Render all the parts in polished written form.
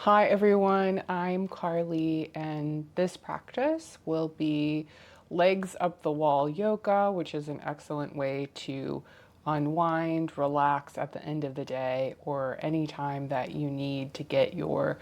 Hi everyone, I'm Carly, and this practice will be legs up the wall yoga, which is an excellent way to unwind, relax at the end of the day, or any time that you need to get your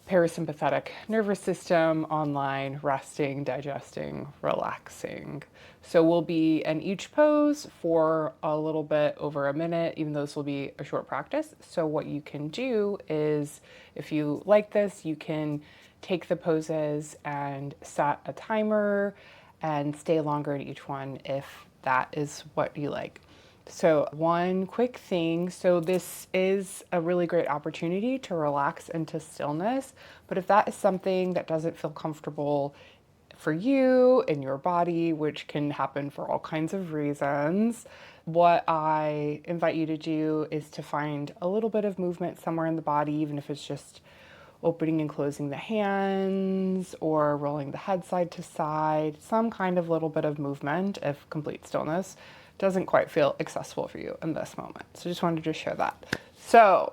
parasympathetic nervous system online, resting, digesting, relaxing. So we'll be in each pose for a little bit over a minute, even though this will be a short practice. So what you can do is, if you like this, you can take the poses and set a timer and stay longer in each one if that is what you like. So, one quick thing. So, this is a really great opportunity to relax into stillness. But if that is something that doesn't feel comfortable for you in your body, which can happen for all kinds of reasons, what I invite you to do is to find a little bit of movement somewhere in the body, even if it's just opening and closing the hands or rolling the head side to side, some kind of little bit of movement if complete stillness doesn't quite feel accessible for you in this moment. So just wanted to share that. So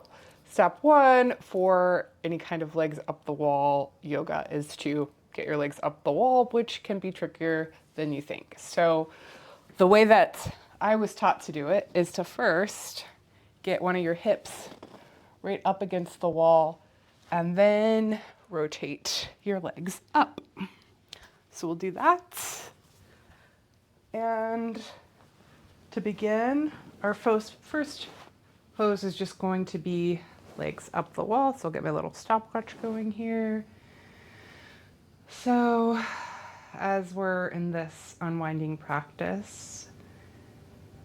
step one for any kind of legs up the wall yoga is to get your legs up the wall, which can be trickier than you think. So the way that I was taught to do it is to first get one of your hips right up against the wall and then rotate your legs up. So we'll do that. And to begin, our first pose is just going to be legs up the wall. So I'll get my little stopwatch going here. So as we're in this unwinding practice,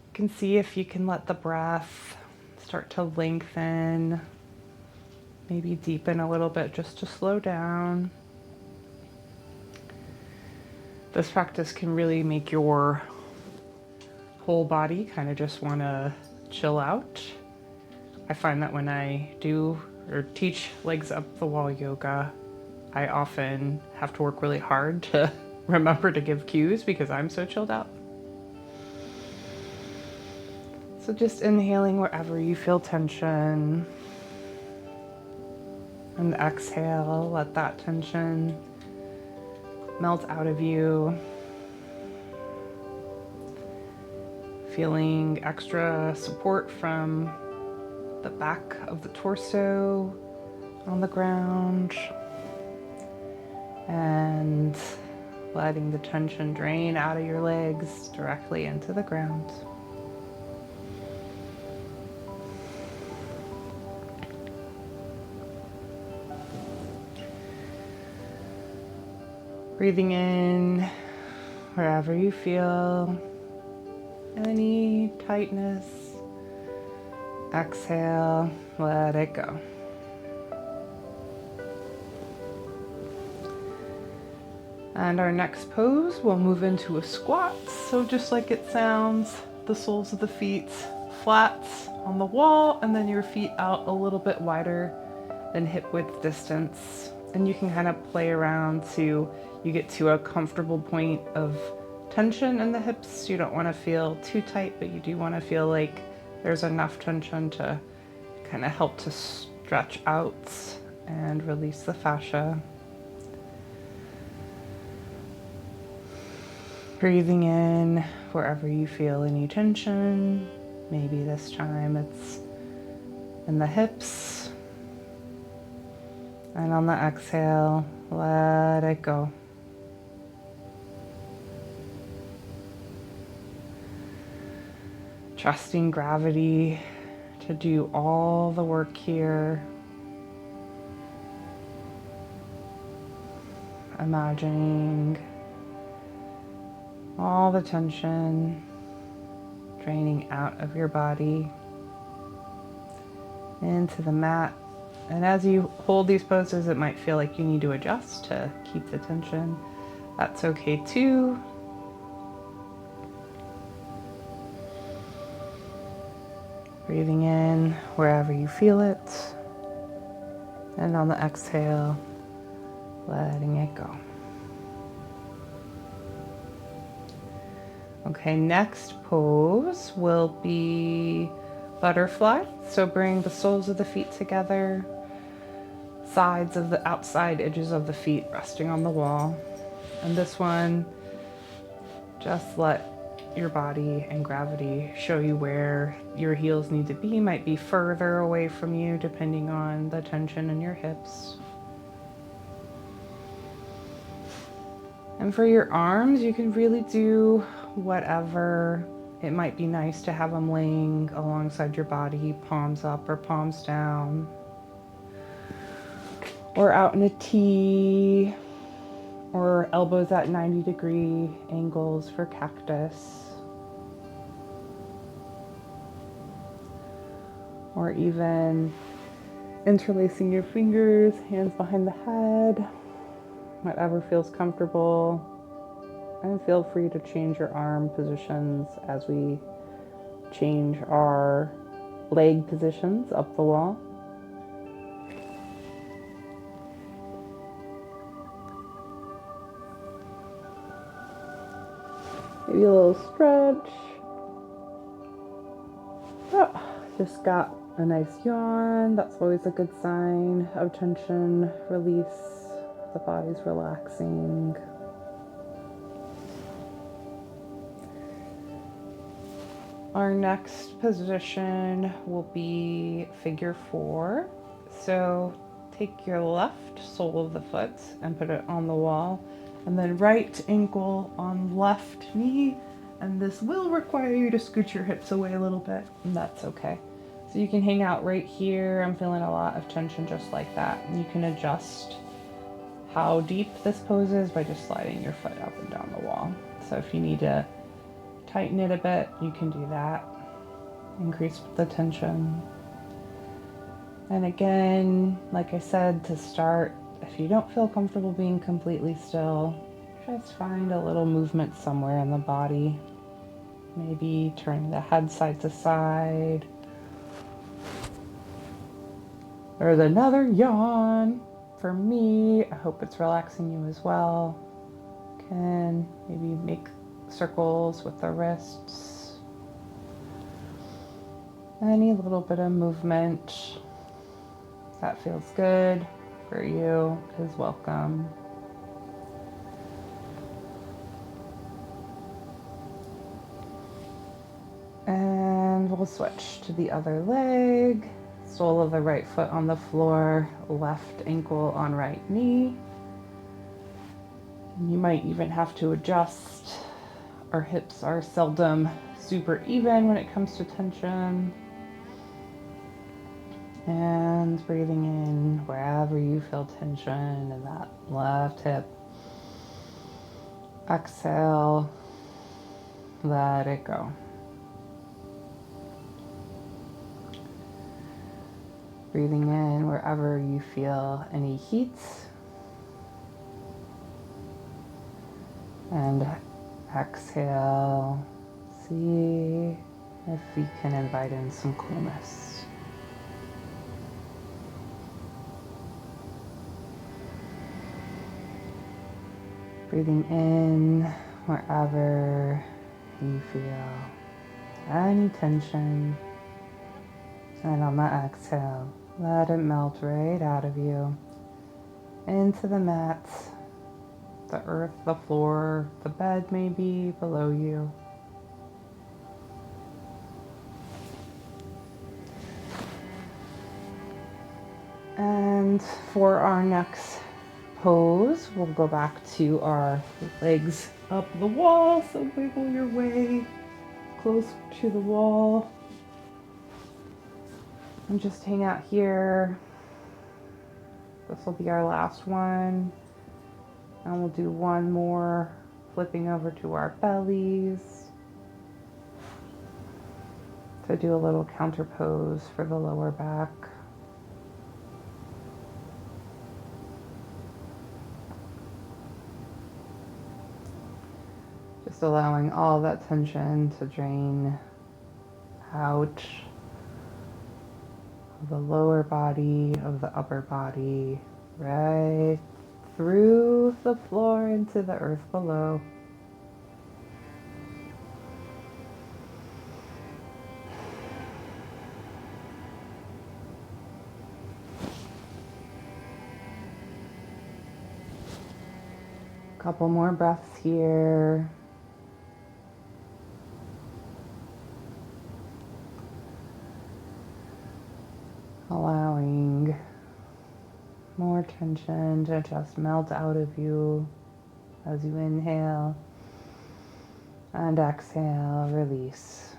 you can see if you can let the breath start to lengthen, maybe deepen a little bit just to slow down. This practice can really make your whole body kind of just want to chill out. I find that when I do or teach legs up the wall yoga, I often have to work really hard to remember to give cues because I'm so chilled out. So just inhaling wherever you feel tension. And exhale, let that tension melt out of you. Feeling extra support from the back of the torso on the ground. And letting the tension drain out of your legs directly into the ground. Breathing in wherever you feel any tightness. Exhale, let it go. And our next pose, we'll move into a squat. So just like it sounds, the soles of the feet flat on the wall, and then your feet out a little bit wider than hip width distance. And you can kind of play around to you get to a comfortable point of tension in the hips. You don't want to feel too tight, but you do want to feel like there's enough tension to kind of help to stretch out and release the fascia. Breathing in wherever you feel any tension. Maybe this time it's in the hips. And on the exhale, let it go. Trusting gravity to do all the work here. Imagining all the tension draining out of your body into the mat. And as you hold these poses, it might feel like you need to adjust to keep the tension. That's okay too. Breathing in wherever you feel it. And on the exhale, letting it go. Okay, next pose will be butterfly. So bring the soles of the feet together. sides of the outside edges of the feet resting on the wall. And this one, just let your body and gravity show you where your heels need to be. Might be further away from you depending on the tension in your hips. And for your arms, you can really do whatever. It might be nice to have them laying alongside your body, palms up or palms down, or out in a T, or elbows at 90-degree angles for cactus. Or even interlacing your fingers, hands behind the head, whatever feels comfortable. And feel free to change your arm positions as we change our leg positions up the wall. Maybe a little stretch. Oh, just got a nice yawn. That's always a good sign of tension release. The body's relaxing. Our next position will be figure 4. So take your left sole of the foot and put it on the wall, and then right ankle on left knee. And this will require you to scoot your hips away a little bit, and that's okay. So you can hang out right here. I'm feeling a lot of tension just like that. And you can adjust how deep this pose is by just sliding your foot up and down the wall. So if you need to tighten it a bit, you can do that. Increase the tension. And again, like I said, to start, if you don't feel comfortable being completely still, just find a little movement somewhere in the body. Maybe turning the head side to side. There's another yawn for me. I hope it's relaxing you as well. Can maybe make circles with the wrists. Any little bit of movement that feels good for you is welcome. And we'll switch to the other leg. Sole of the right foot on the floor, left ankle on right knee. And you might even have to adjust. Our hips are seldom super even when it comes to tension. And breathing in wherever you feel tension in that left hip. Exhale, let it go. Breathing in wherever you feel any heat. And exhale, see if we can invite in some coolness. Breathing in wherever you feel any tension. And on the exhale, let it melt right out of you into the mat, the earth, the floor, the bed maybe below you. And for our next pose, we'll go back to our legs up the wall. So wiggle your way close to the wall. And just hang out here. This will be our last one. And we'll do one more, flipping over to our bellies. To do a little counter pose for the lower back. Just allowing all that tension to drain out of the lower body, of the upper body, right through the floor into the earth below. Couple more breaths here. Allowing more tension to just melt out of you as you inhale and exhale, release.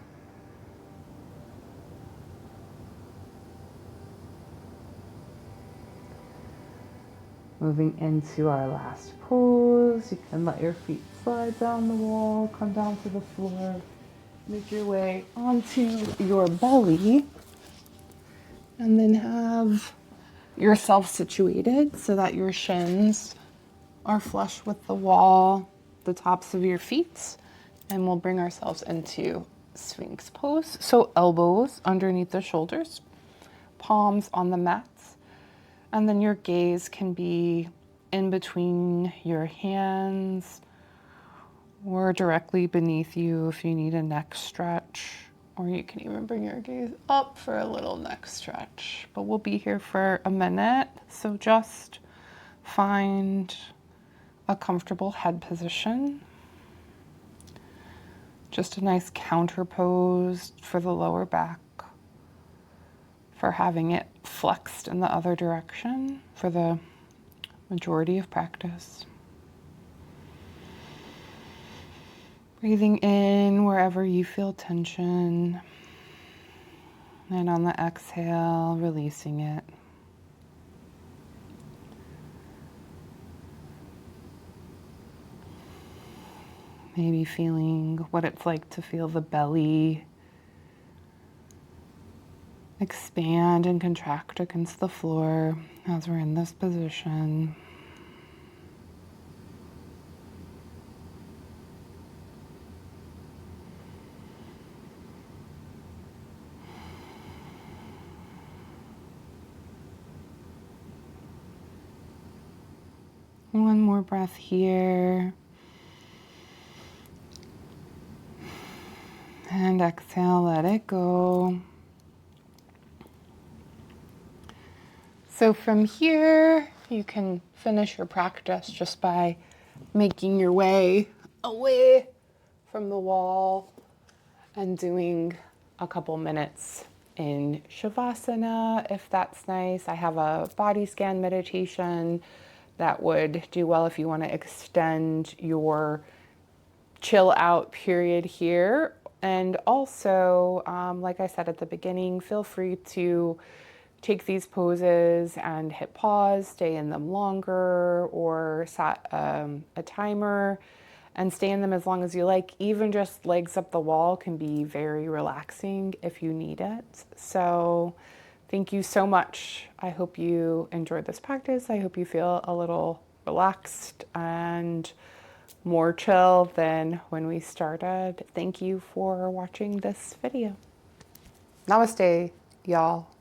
Moving into our last pose, you can let your feet slide down the wall, come down to the floor, make your way onto your belly, and then have yourself situated so that your shins are flush with the wall, the tops of your feet, and we'll bring ourselves into Sphinx pose. So elbows underneath the shoulders, palms on the mats, and then your gaze can be in between your hands or directly beneath you if you need a neck stretch, or you can even bring your gaze up for a little neck stretch. But we'll be here for a minute, so just find a comfortable head position. Just a nice counter pose for the lower back, for having it flexed in the other direction for the majority of practice. Breathing in wherever you feel tension, and on the exhale, releasing it. Maybe feeling what it's like to feel the belly expand and contract against the floor as we're in this position. One more breath here. And exhale, let it go. So from here, you can finish your practice just by making your way away from the wall and doing a couple minutes in Shavasana, if that's nice. I have a body scan meditation that would do well if you want to extend your chill out period here. And also, like I said at the beginning, feel free to take these poses and hit pause, stay in them longer, or set a timer and stay in them as long as you like. Even just legs up the wall can be very relaxing if you need it. So thank you so much. I hope you enjoyed this practice. I hope you feel a little relaxed and more chill than when we started. Thank you for watching this video. Namaste, y'all.